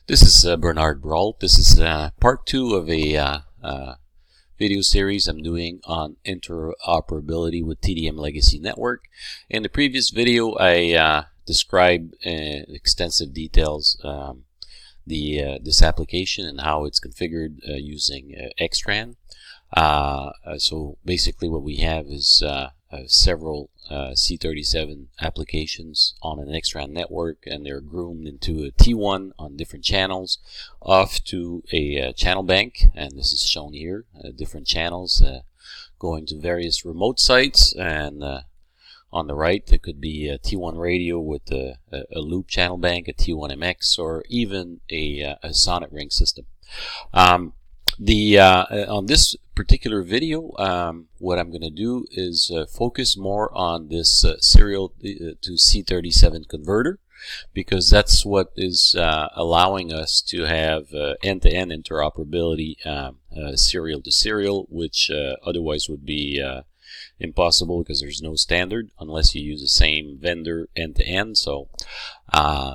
This is Bernard Brault. This is part 2 of a video series I'm doing on interoperability with TDM Legacy Network. In the previous video, I described in extensive details this application and how it's configured using XTran. So basically what we have is several C37 applications on an XTran network, and they're groomed into a T1 on different channels off to a channel bank, and this is shown here, different channels going to various remote sites. And on the right there could be a T1 radio with a loop channel bank, a T1 MX, or even a Sonnet ring system. On this particular video, what I'm going to do is focus more on this serial to C37 converter, because that's what is allowing us to have end-to-end interoperability, serial to serial, which otherwise would be impossible because there's no standard unless you use the same vendor end-to-end. So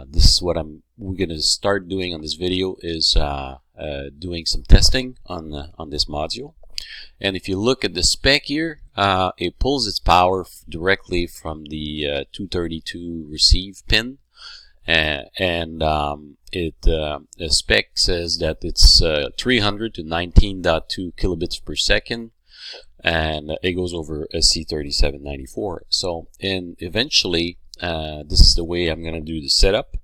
this is what we're going to start doing on this video, is doing some testing on this module. And if you look at the spec here, it pulls its power directly from the 232 receive pin, the spec says that it's 300 to 19.2 kilobits per second, and it goes over a C3794. So eventually this is the way I'm going to do the setup.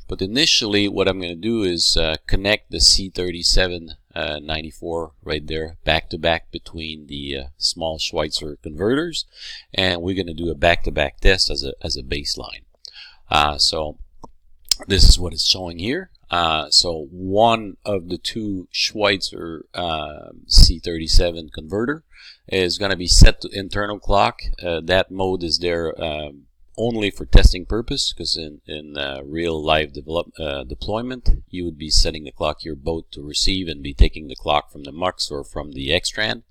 But initially what I'm going to do is connect the C3794 right there back to back between the small Schweitzer converters, and we're going to do a back-to-back test as a baseline. So this is what it's showing here. So one of the two Schweitzer C37 converter is going to be set to internal clock. That mode is there only for testing purpose, because in real live deployment you would be setting the clock here both to receive and be taking the clock from the MUX or from the XTran.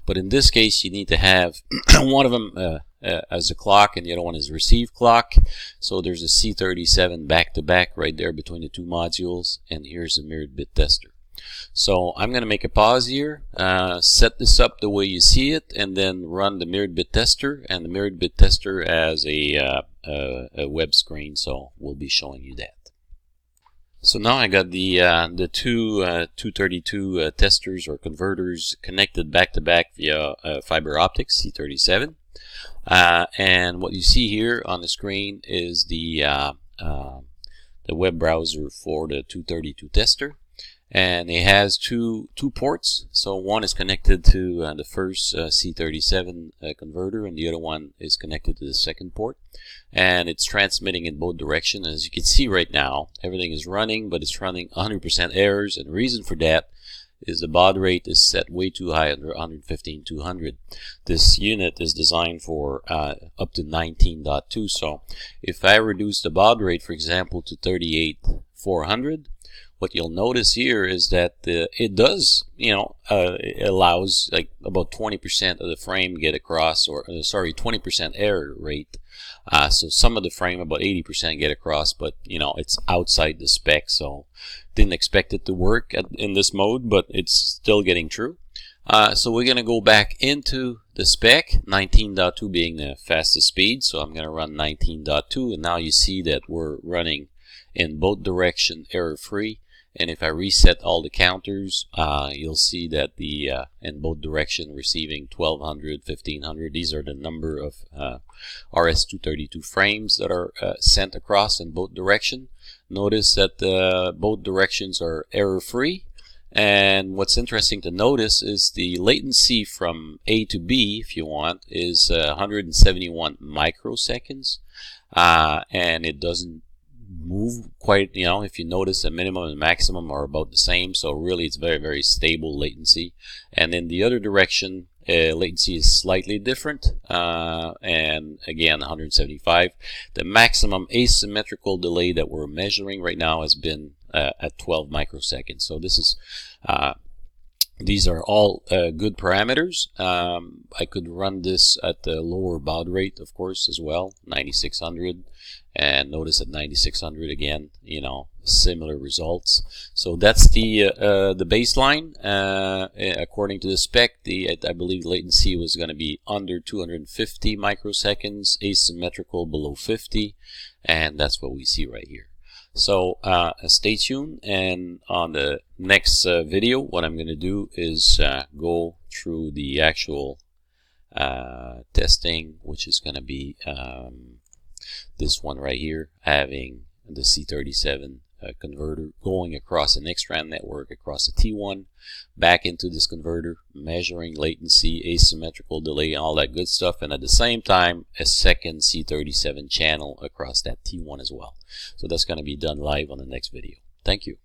But in this case you need to have one of them as a clock and the other one is receive clock. So there's a C37 back to back right there between the two modules, and here's a mirrored bit tester. So I'm going to make a pause here, set this up the way you see it, and then run the mirrored bit tester. And the mirrored bit tester as a web screen, so we'll be showing you that. So now I got the two 232 testers or converters connected back to back via fiber optics C37, and what you see here on the screen is the web browser for the 232 tester. And it has two ports. So one is connected to the first C37 converter, and the other one is connected to the second port. And it's transmitting in both directions. As you can see right now, everything is running, but it's running 100% errors. And the reason for that is the baud rate is set way too high, under 115/200. This unit is designed for up to 19.2. So if I reduce the baud rate, for example, to 38/400, what you'll notice here is that it does, it allows like about 20% of the frame get across, or sorry, 20% error rate. So some of the frame, about 80%, get across, but it's outside the spec, so didn't expect it to work in this mode, but it's still getting true. So we're going to go back into the spec, 19.2 being the fastest speed, so I'm going to run 19.2, and now you see that we're running in both direction error free. And if I reset all the counters, you'll see that the in both direction receiving 1200, 1500. These are the number of RS-232 frames that are sent across in both direction. Notice that both directions are error free. And what's interesting to notice is the latency from A to B, if you want, is 171 microseconds, and it doesn't move quite, if you notice, the minimum and maximum are about the same, so really it's very, very stable latency. And in the other direction, latency is slightly different, and again 175. The maximum asymmetrical delay that we're measuring right now has been at 12 microseconds. So this is These are all good parameters. I could run this at the lower baud rate, of course, as well, 9600, and notice at 9600 again, you know, similar results. So that's the baseline. According to the spec, I believe latency was going to be under 250 microseconds, asymmetrical below 50, and that's what we see right here. So stay tuned, and on the next video what I'm going to do is go through the actual testing, which is going to be this one right here, having the C37 converter going across an XTran network, across a T1, back into this converter, measuring latency, asymmetrical delay, all that good stuff, and at the same time a second C37 channel across that T1 as well. So that's going to be done live on the next video. Thank you.